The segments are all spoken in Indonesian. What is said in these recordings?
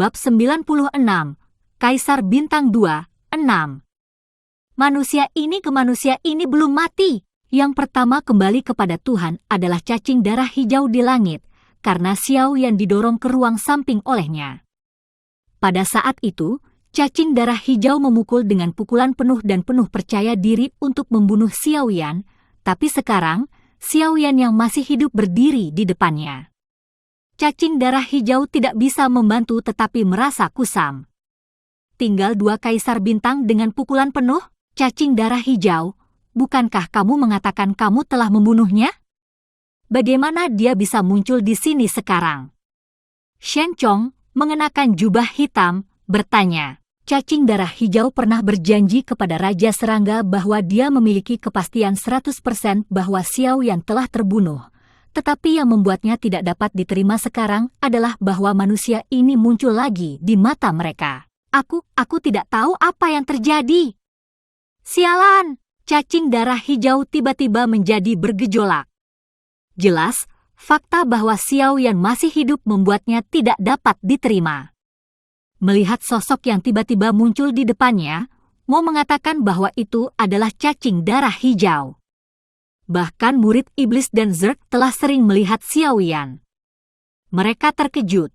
Bab 96, Kaisar Bintang 2, 6. Manusia ini ke manusia ini belum mati. Yang pertama kembali kepada Tuhan adalah cacing darah hijau di langit, karena Xiao Yan didorong ke ruang samping olehnya. Pada saat itu, cacing darah hijau memukul dengan pukulan penuh dan penuh percaya diri untuk membunuh Xiao Yan, tapi sekarang, Xiao Yan yang masih hidup berdiri di depannya. Cacing darah hijau tidak bisa membantu tetapi merasa kusam. Tinggal 2 kaisar bintang dengan pukulan penuh, cacing darah hijau, bukankah kamu mengatakan kamu telah membunuhnya? Bagaimana dia bisa muncul di sini sekarang? Shen Chong, mengenakan jubah hitam, bertanya. Cacing darah hijau pernah berjanji kepada Raja Serangga bahwa dia memiliki kepastian 100% bahwa Xiao Yan telah terbunuh. Tetapi yang membuatnya tidak dapat diterima sekarang adalah bahwa manusia ini muncul lagi di mata mereka. Aku tidak tahu apa yang terjadi. Sialan! Cacing darah hijau tiba-tiba menjadi bergejolak. Jelas, fakta bahwa Xiao Yan masih hidup membuatnya tidak dapat diterima. Melihat sosok yang tiba-tiba muncul di depannya, mau mengatakan bahwa itu adalah cacing darah hijau. Bahkan murid iblis dan Zerg telah sering melihat Xiao Yan. Mereka terkejut.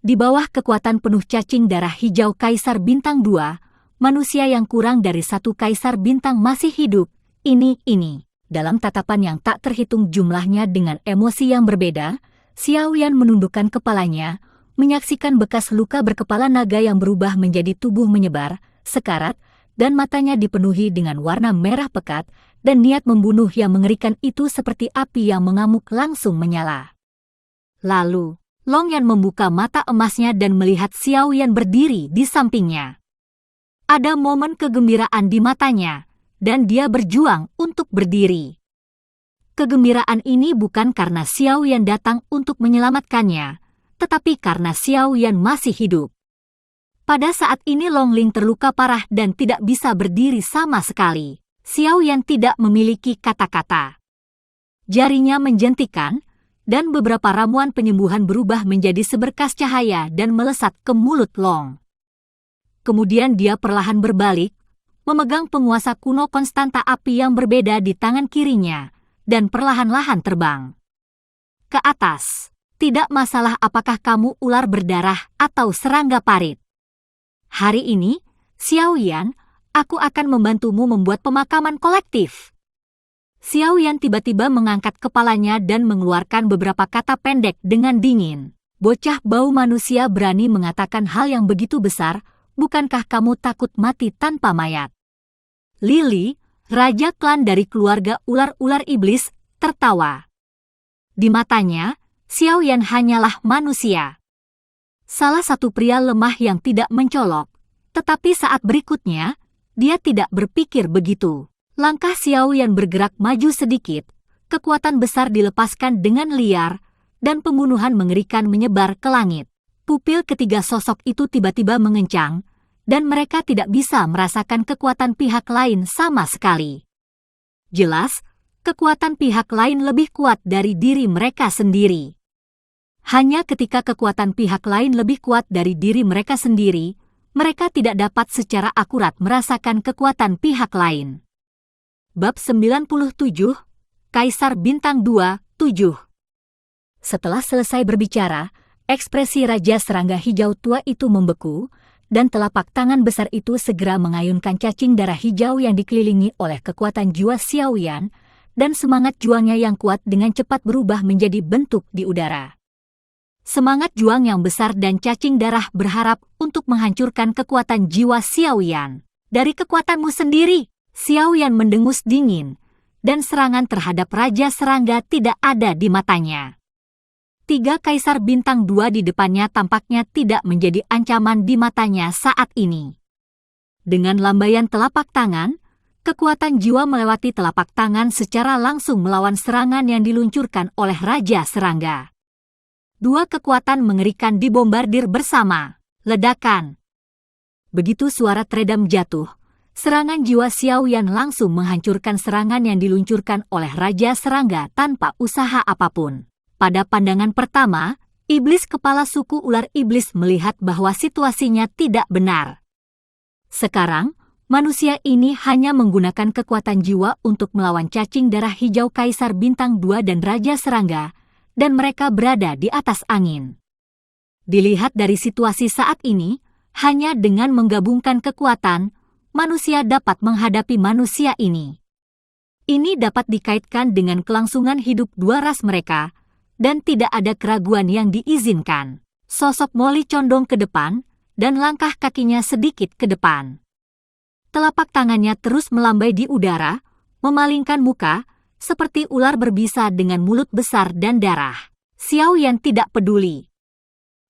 Di bawah kekuatan penuh cacing darah hijau Kaisar Bintang 2, manusia yang kurang dari 1 Kaisar Bintang masih hidup. Ini. Dalam tatapan yang tak terhitung jumlahnya dengan emosi yang berbeda, Xiao Yan menundukkan kepalanya, menyaksikan bekas luka berkepala naga yang berubah menjadi tubuh menyebar, sekarat, dan matanya dipenuhi dengan warna merah pekat, dan niat membunuh yang mengerikan itu seperti api yang mengamuk langsung menyala. Lalu, Long Yan membuka mata emasnya dan melihat Xiao Yan berdiri di sampingnya. Ada momen kegembiraan di matanya, dan dia berjuang untuk berdiri. Kegembiraan ini bukan karena Xiao Yan datang untuk menyelamatkannya, tetapi karena Xiao Yan masih hidup. Pada saat ini Long Ling terluka parah dan tidak bisa berdiri sama sekali. Xiao Yan tidak memiliki kata-kata. Jarinya menjentikan, dan beberapa ramuan penyembuhan berubah menjadi seberkas cahaya dan melesat ke mulut Long. Kemudian dia perlahan berbalik, memegang penguasa kuno konstanta api yang berbeda di tangan kirinya, dan perlahan-lahan terbang. Ke atas, tidak masalah apakah kamu ular berdarah atau serangga parit. Hari ini, Xiao Yan, aku akan membantumu membuat pemakaman kolektif. Xiao Yan tiba-tiba mengangkat kepalanya dan mengeluarkan beberapa kata pendek dengan dingin. Bocah bau manusia berani mengatakan hal yang begitu besar, bukankah kamu takut mati tanpa mayat? Lily, raja klan dari keluarga ular-ular iblis, tertawa. Di matanya, Xiao Yan hanyalah manusia. Salah satu pria lemah yang tidak mencolok, tetapi saat berikutnya, dia tidak berpikir begitu. Langkah Xiao Yan bergerak maju sedikit, kekuatan besar dilepaskan dengan liar, dan pembunuhan mengerikan menyebar ke langit. Pupil ketiga sosok itu tiba-tiba mengencang, dan mereka tidak bisa merasakan kekuatan pihak lain sama sekali. Jelas, kekuatan pihak lain lebih kuat dari diri mereka sendiri. Hanya ketika kekuatan pihak lain lebih kuat dari diri mereka sendiri, mereka tidak dapat secara akurat merasakan kekuatan pihak lain. Bab 97, Kaisar Bintang 2, 7. Setelah selesai berbicara, ekspresi Raja Serangga Hijau tua itu membeku, dan telapak tangan besar itu segera mengayunkan cacing darah hijau yang dikelilingi oleh kekuatan jiwa Xiao Yan, dan semangat juangnya yang kuat dengan cepat berubah menjadi bentuk di udara. Semangat juang yang besar dan cacing darah berharap untuk menghancurkan kekuatan jiwa Xiao Yan. Dari kekuatanmu sendiri, Xiao Yan mendengus dingin, dan serangan terhadap Raja Serangga tidak ada di matanya. 3 Kaisar Bintang 2 di depannya tampaknya tidak menjadi ancaman di matanya saat ini. Dengan lambaian telapak tangan, kekuatan jiwa melewati telapak tangan secara langsung melawan serangan yang diluncurkan oleh Raja Serangga. 2 kekuatan mengerikan dibombardir bersama. Ledakan. Begitu suara teredam jatuh, serangan jiwa Xiao Yan langsung menghancurkan serangan yang diluncurkan oleh Raja Serangga tanpa usaha apapun. Pada pandangan pertama, Iblis kepala suku ular iblis melihat bahwa situasinya tidak benar. Sekarang, manusia ini hanya menggunakan kekuatan jiwa untuk melawan cacing darah hijau Kaisar Bintang 2 dan Raja Serangga, dan mereka berada di atas angin. Dilihat dari situasi saat ini, hanya dengan menggabungkan kekuatan, manusia dapat menghadapi manusia ini. Ini dapat dikaitkan dengan kelangsungan hidup dua ras mereka, dan tidak ada keraguan yang diizinkan. Sosok Molly condong ke depan, dan langkah kakinya sedikit ke depan. Telapak tangannya terus melambai di udara, memalingkan muka, seperti ular berbisa dengan mulut besar dan darah. Xiao Yan tidak peduli.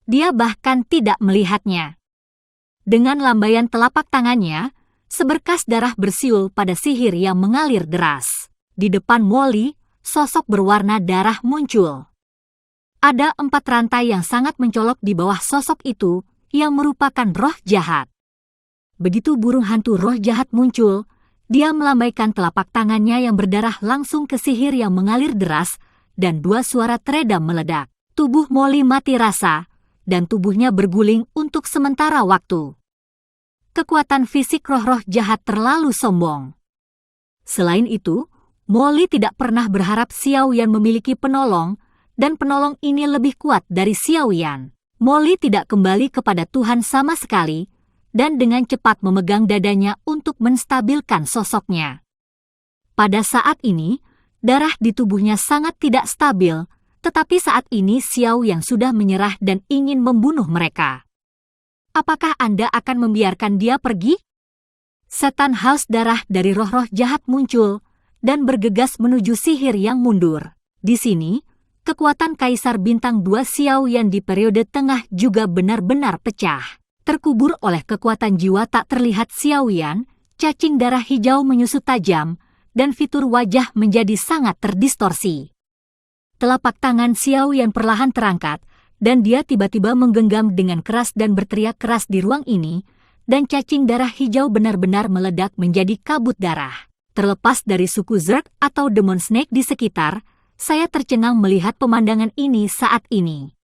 Dia bahkan tidak melihatnya. Dengan lambaian telapak tangannya, seberkas darah bersiul pada sihir yang mengalir deras. Di depan Molly, sosok berwarna darah muncul. Ada 4 rantai yang sangat mencolok di bawah sosok itu, yang merupakan roh jahat. Begitu burung hantu roh jahat muncul, dia melambaikan telapak tangannya yang berdarah langsung ke sihir yang mengalir deras, dan 2 suara teredam meledak. Tubuh Molly mati rasa, dan tubuhnya berguling untuk sementara waktu. Kekuatan fisik roh-roh jahat terlalu sombong. Selain itu, Molly tidak pernah berharap Xiao Yan memiliki penolong, dan penolong ini lebih kuat dari Xiao Yan. Molly tidak kembali kepada Tuhan sama sekali, dan dengan cepat memegang dadanya untuk menstabilkan sosoknya. Pada saat ini, darah di tubuhnya sangat tidak stabil, tetapi saat ini Xiao Yan sudah menyerah dan ingin membunuh mereka. Apakah Anda akan membiarkan dia pergi? Setan haus darah dari roh-roh jahat muncul, dan bergegas menuju sihir yang mundur. Di sini, kekuatan Kaisar Bintang 2 Xiao Yan di periode tengah juga benar-benar pecah. Terkubur oleh kekuatan jiwa tak terlihat Xiao Yan, cacing darah hijau menyusut tajam, dan fitur wajah menjadi sangat terdistorsi. Telapak tangan Xiao Yan perlahan terangkat, dan dia tiba-tiba menggenggam dengan keras dan berteriak keras di ruang ini, dan cacing darah hijau benar-benar meledak menjadi kabut darah. Terlepas dari suku Zerg atau Demon Snake di sekitar, saya tercengang melihat pemandangan ini saat ini.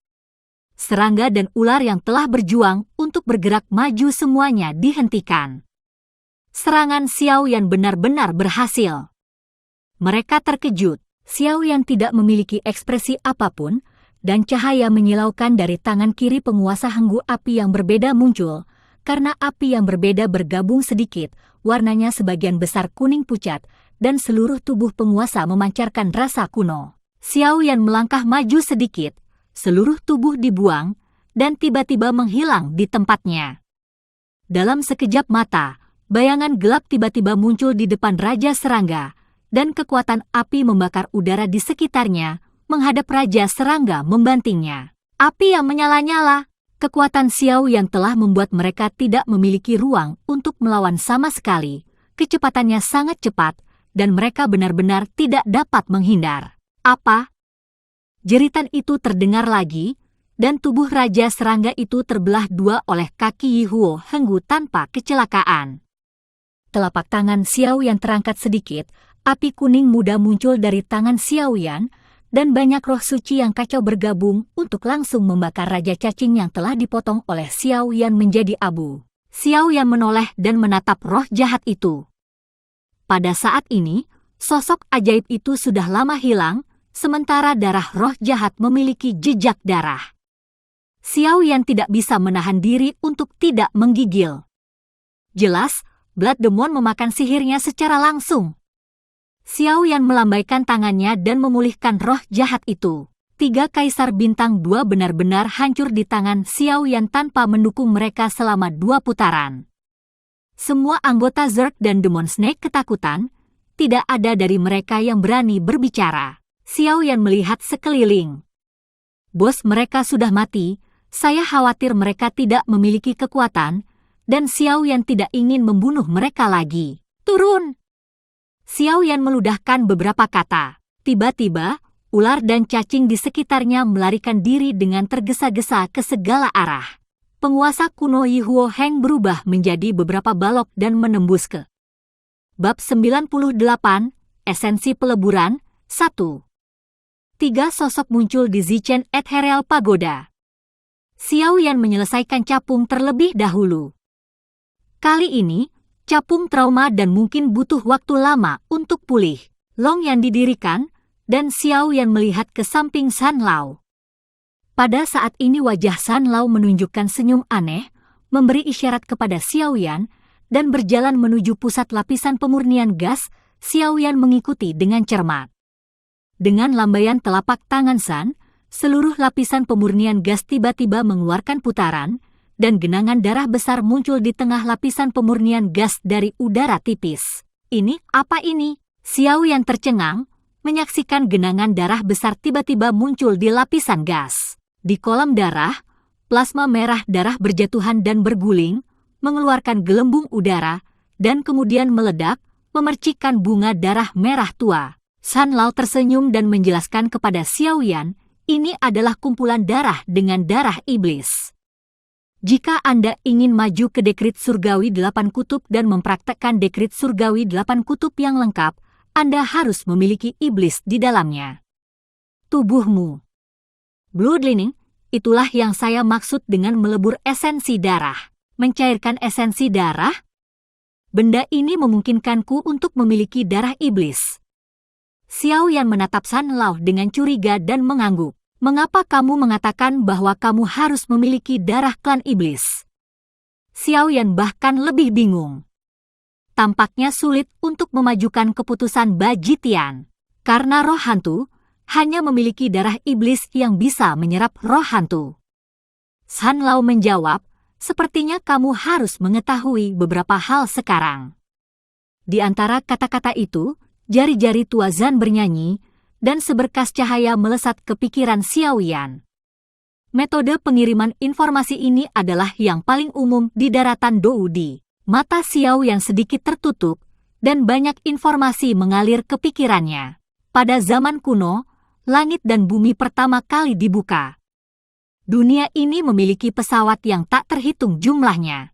Serangga dan ular yang telah berjuang untuk bergerak maju semuanya dihentikan. Serangan Xiao Yan benar-benar berhasil. Mereka terkejut. Xiao Yan tidak memiliki ekspresi apapun, dan cahaya menyilaukan dari tangan kiri penguasa Henggu api yang berbeda muncul, karena api yang berbeda bergabung sedikit, warnanya sebagian besar kuning pucat, dan seluruh tubuh penguasa memancarkan rasa kuno. Xiao Yan melangkah maju sedikit, seluruh tubuh dibuang, dan tiba-tiba menghilang di tempatnya. Dalam sekejap mata, bayangan gelap tiba-tiba muncul di depan Raja Serangga, dan kekuatan api membakar udara di sekitarnya, menghadap Raja Serangga membantingnya. Api yang menyala-nyala, kekuatan Xiao Yan telah membuat mereka tidak memiliki ruang untuk melawan sama sekali. Kecepatannya sangat cepat, dan mereka benar-benar tidak dapat menghindar. Apa? Jeritan itu terdengar lagi, dan tubuh Raja Serangga itu terbelah dua oleh kaki Yihuo Henggu tanpa kecelakaan. Telapak tangan Xiao Yan terangkat sedikit, api kuning muda muncul dari tangan Xiao Yan, dan banyak roh suci yang kacau bergabung untuk langsung membakar Raja Cacing yang telah dipotong oleh Xiao Yan menjadi abu. Xiao Yan menoleh dan menatap roh jahat itu. Pada saat ini, sosok ajaib itu sudah lama hilang, sementara darah roh jahat memiliki jejak darah. Xiao Yan tidak bisa menahan diri untuk tidak menggigil. Jelas, Blood Demon memakan sihirnya secara langsung. Xiao Yan melambaikan tangannya dan memulihkan roh jahat itu. 3 Kaisar Bintang 2 benar-benar hancur di tangan Xiao Yan tanpa mendukung mereka selama 2 putaran. Semua anggota Zerg dan Demon Snake ketakutan, tidak ada dari mereka yang berani berbicara. Xiao Yan melihat sekeliling. Bos mereka sudah mati, saya khawatir mereka tidak memiliki kekuatan, dan Xiao Yan tidak ingin membunuh mereka lagi. Turun! Xiao Yan meludahkan beberapa kata. Tiba-tiba, ular dan cacing di sekitarnya melarikan diri dengan tergesa-gesa ke segala arah. Penguasa kuno Yihuo Heng berubah menjadi beberapa balok dan menembus ke. Bab 98, Esensi Peleburan, 1. 3 sosok muncul di Zichen Ethereal Pagoda. Xiao Yan menyelesaikan capung terlebih dahulu. Kali ini, capung trauma dan mungkin butuh waktu lama untuk pulih. Long Yan didirikan, dan Xiao Yan melihat ke samping San Lao. Pada saat ini wajah San Lao menunjukkan senyum aneh, memberi isyarat kepada Xiao Yan, dan berjalan menuju pusat lapisan pemurnian gas. Xiao Yan mengikuti dengan cermat. Dengan lambaian telapak tangan San, seluruh lapisan pemurnian gas tiba-tiba mengeluarkan putaran, dan genangan darah besar muncul di tengah lapisan pemurnian gas dari udara tipis. Ini, apa ini? Xiao Yan tercengang, menyaksikan genangan darah besar tiba-tiba muncul di lapisan gas. Di kolam darah, plasma merah darah berjatuhan dan berguling, mengeluarkan gelembung udara, dan kemudian meledak, memercikkan bunga darah merah tua. San Lao tersenyum dan menjelaskan kepada Xiao Yan, ini adalah kumpulan darah dengan darah iblis. Jika Anda ingin maju ke dekrit surgawi 8 kutub dan mempraktekkan dekrit surgawi 8 kutub yang lengkap, Anda harus memiliki iblis di dalamnya. Tubuhmu. Bloodlining, itulah yang saya maksud dengan melebur esensi darah. Mencairkan esensi darah? Benda ini memungkinkanku untuk memiliki darah iblis. Xiao Yan menatap San Lao dengan curiga dan mengangguk. Mengapa kamu mengatakan bahwa kamu harus memiliki darah klan iblis? Xiao Yan bahkan lebih bingung. Tampaknya sulit untuk memajukan keputusan Bajitian. Karena roh hantu hanya memiliki darah iblis yang bisa menyerap roh hantu. San Lao menjawab, sepertinya kamu harus mengetahui beberapa hal sekarang. Di antara kata-kata itu, jari-jari tua Zan bernyanyi, dan seberkas cahaya melesat ke pikiran Xiao Yan. Metode pengiriman informasi ini adalah yang paling umum di daratan Doudi. Mata Xiao Yan sedikit tertutup, dan banyak informasi mengalir ke pikirannya. Pada zaman kuno, langit dan bumi pertama kali dibuka. Dunia ini memiliki pesawat yang tak terhitung jumlahnya.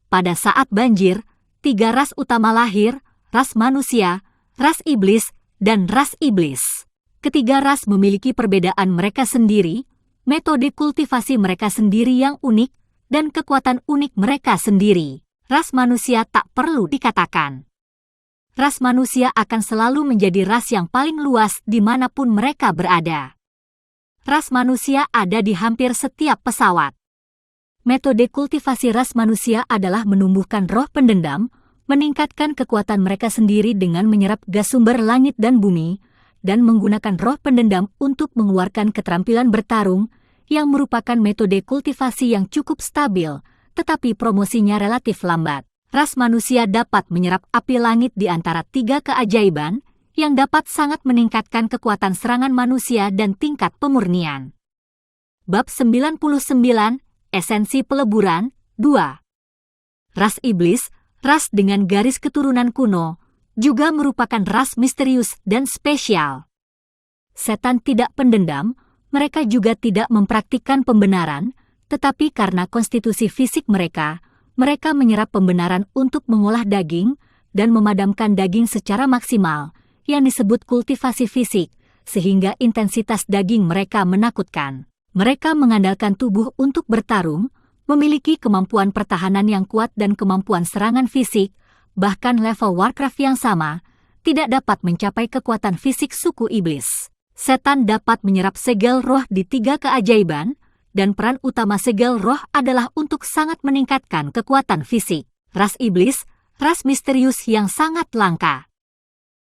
Pada saat banjir, 3 ras utama lahir, ras manusia, ras iblis, dan ras iblis. Ketiga ras memiliki perbedaan mereka sendiri, metode kultivasi mereka sendiri yang unik, dan kekuatan unik mereka sendiri. Ras manusia tak perlu dikatakan. Ras manusia akan selalu menjadi ras yang paling luas dimanapun mereka berada. Ras manusia ada di hampir setiap pesawat. Metode kultivasi ras manusia adalah menumbuhkan roh pendendam, meningkatkan kekuatan mereka sendiri dengan menyerap gas sumber langit dan bumi, dan menggunakan roh pendendam untuk mengeluarkan keterampilan bertarung, yang merupakan metode kultivasi yang cukup stabil, tetapi promosinya relatif lambat. Ras manusia dapat menyerap api langit di antara 3 keajaiban, yang dapat sangat meningkatkan kekuatan serangan manusia dan tingkat pemurnian. Bab 99, Esensi Peleburan, 2. Ras iblis, ras dengan garis keturunan kuno, juga merupakan ras misterius dan spesial. Setan tidak pendendam, mereka juga tidak mempraktikkan pembenaran, tetapi karena konstitusi fisik mereka menyerap pembenaran untuk mengolah daging dan memadamkan daging secara maksimal, yang disebut kultivasi fisik, sehingga intensitas daging mereka menakutkan. Mereka mengandalkan tubuh untuk bertarung, memiliki kemampuan pertahanan yang kuat dan kemampuan serangan fisik, bahkan level Warcraft yang sama, tidak dapat mencapai kekuatan fisik suku iblis. Setan dapat menyerap segel roh di 3 keajaiban, dan peran utama segel roh adalah untuk sangat meningkatkan kekuatan fisik. Ras iblis, ras misterius yang sangat langka.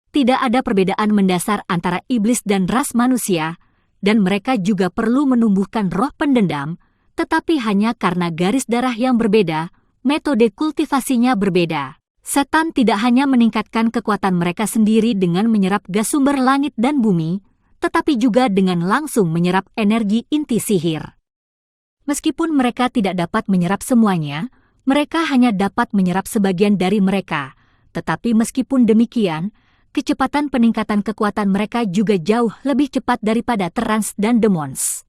Tidak ada perbedaan mendasar antara iblis dan ras manusia, dan mereka juga perlu menumbuhkan roh pendendam, tetapi hanya karena garis darah yang berbeda, metode kultivasinya berbeda. Setan tidak hanya meningkatkan kekuatan mereka sendiri dengan menyerap gas sumber langit dan bumi, tetapi juga dengan langsung menyerap energi inti sihir. Meskipun mereka tidak dapat menyerap semuanya, mereka hanya dapat menyerap sebagian dari mereka, tetapi meskipun demikian, kecepatan peningkatan kekuatan mereka juga jauh lebih cepat daripada Terrans dan Demons.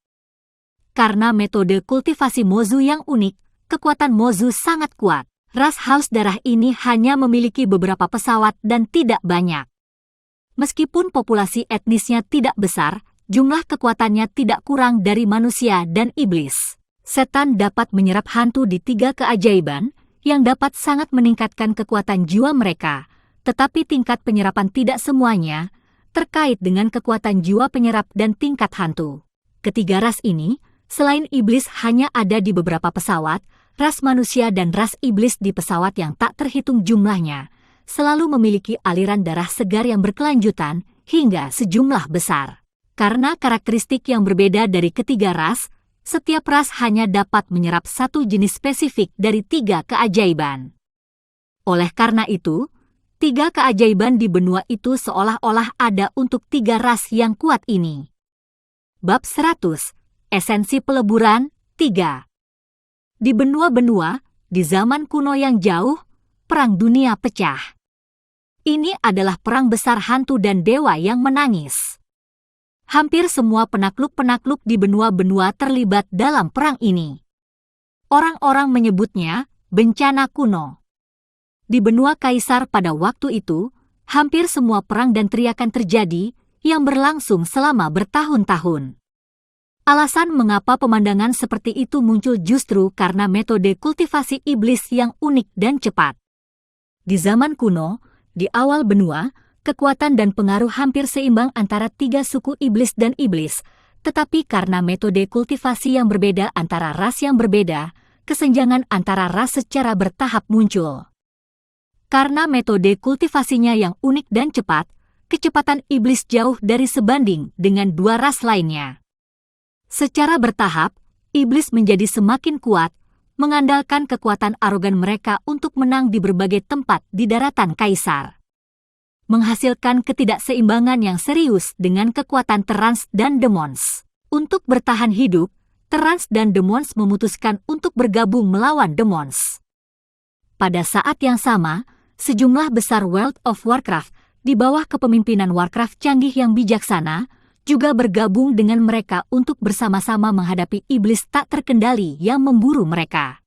Karena metode kultivasi Mozu yang unik, kekuatan Mozu sangat kuat. Ras haus darah ini hanya memiliki beberapa pesawat dan tidak banyak. Meskipun populasi etnisnya tidak besar, jumlah kekuatannya tidak kurang dari manusia dan iblis. Setan dapat menyerap hantu di 3 keajaiban yang dapat sangat meningkatkan kekuatan jiwa mereka, tetapi tingkat penyerapan tidak semuanya terkait dengan kekuatan jiwa penyerap dan tingkat hantu. Ketiga ras ini, selain iblis hanya ada di beberapa pesawat, ras manusia dan ras iblis di pesawat yang tak terhitung jumlahnya, selalu memiliki aliran darah segar yang berkelanjutan hingga sejumlah besar. Karena karakteristik yang berbeda dari ketiga ras, setiap ras hanya dapat menyerap satu jenis spesifik dari 3 keajaiban. Oleh karena itu, 3 keajaiban di benua itu seolah-olah ada untuk 3 ras yang kuat ini. Bab 100. Esensi peleburan 3. Di benua-benua, di zaman kuno yang jauh, perang dunia pecah. Ini adalah perang besar hantu dan dewa yang menangis. Hampir semua penakluk-penakluk di benua-benua terlibat dalam perang ini. Orang-orang menyebutnya bencana kuno. Di benua kaisar pada waktu itu, hampir semua perang dan teriakan terjadi yang berlangsung selama bertahun-tahun. Alasan mengapa pemandangan seperti itu muncul justru karena metode kultivasi iblis yang unik dan cepat. Di zaman kuno, di awal benua, kekuatan dan pengaruh hampir seimbang antara 3 suku iblis dan iblis, tetapi karena metode kultivasi yang berbeda antara ras yang berbeda, kesenjangan antara ras secara bertahap muncul. Karena metode kultivasinya yang unik dan cepat, kecepatan iblis jauh dari sebanding dengan 2 ras lainnya. Secara bertahap, iblis menjadi semakin kuat, mengandalkan kekuatan arogan mereka untuk menang di berbagai tempat di daratan kaisar. Menghasilkan ketidakseimbangan yang serius dengan kekuatan Terrans dan Demons. Untuk bertahan hidup, Terrans dan Demons memutuskan untuk bergabung melawan Demons. Pada saat yang sama, sejumlah besar World of Warcraft di bawah kepemimpinan Warcraft canggih yang bijaksana juga bergabung dengan mereka untuk bersama-sama menghadapi iblis tak terkendali yang memburu mereka.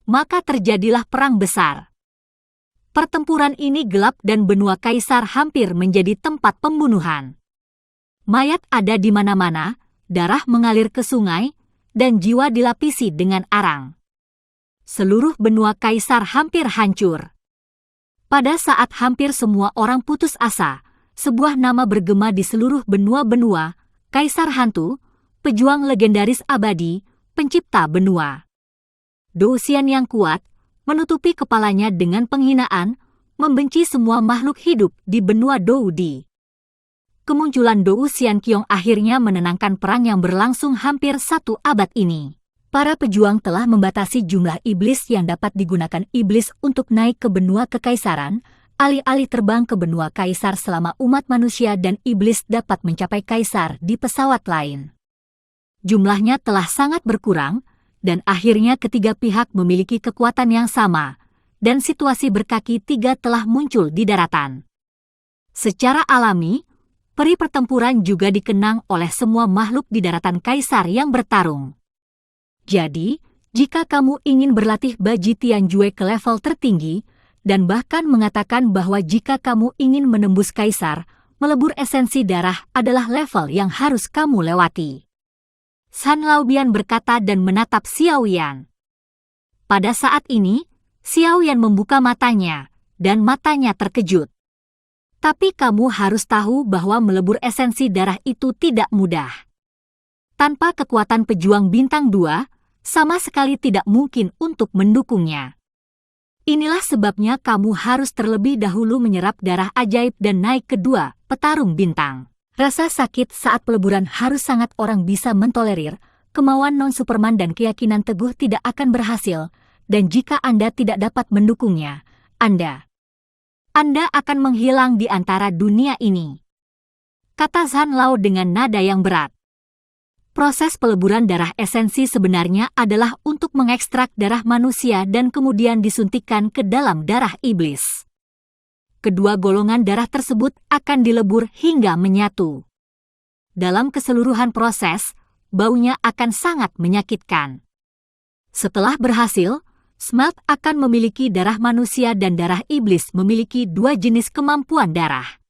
Maka terjadilah perang besar. Pertempuran ini gelap dan benua kaisar hampir menjadi tempat pembunuhan. Mayat ada di mana-mana, darah mengalir ke sungai, dan jiwa dilapisi dengan arang. Seluruh benua kaisar hampir hancur. Pada saat hampir semua orang putus asa, sebuah nama bergema di seluruh benua-benua, Kaisar Hantu, pejuang legendaris abadi, pencipta benua. Dousian yang kuat, menutupi kepalanya dengan penghinaan, membenci semua makhluk hidup di benua Doudi. Kemunculan Dou Xianqiong akhirnya menenangkan perang yang berlangsung hampir 1 abad ini. Para pejuang telah membatasi jumlah iblis yang dapat digunakan iblis untuk naik ke benua kekaisaran, alih-alih terbang ke benua kaisar selama umat manusia dan iblis dapat mencapai kaisar di pesawat lain. Jumlahnya telah sangat berkurang, dan akhirnya ketiga pihak memiliki kekuatan yang sama, dan situasi berkaki 3 telah muncul di daratan. Secara alami, peri pertempuran juga dikenang oleh semua makhluk di daratan kaisar yang bertarung. Jadi, jika kamu ingin berlatih Baji Tianjue ke level tertinggi, dan bahkan mengatakan bahwa jika kamu ingin menembus kaisar, melebur esensi darah adalah level yang harus kamu lewati. San Laobian berkata dan menatap Xiaoyan. Pada saat ini, Xiaoyan membuka matanya, dan matanya terkejut. Tapi kamu harus tahu bahwa melebur esensi darah itu tidak mudah. Tanpa kekuatan pejuang bintang 2, sama sekali tidak mungkin untuk mendukungnya. Inilah sebabnya kamu harus terlebih dahulu menyerap darah ajaib dan naik ke 2 petarung bintang. Rasa sakit saat peleburan harus sangat orang bisa mentolerir, kemauan non-Superman dan keyakinan teguh tidak akan berhasil, dan jika Anda tidak dapat mendukungnya, Anda akan menghilang di antara dunia ini. Kata Zhan Lao dengan nada yang berat. Proses peleburan darah esensi sebenarnya adalah untuk mengekstrak darah manusia dan kemudian disuntikkan ke dalam darah iblis. Kedua golongan darah tersebut akan dilebur hingga menyatu. Dalam keseluruhan proses, baunya akan sangat menyakitkan. Setelah berhasil, Smelt akan memiliki darah manusia dan darah iblis memiliki 2 jenis kemampuan darah.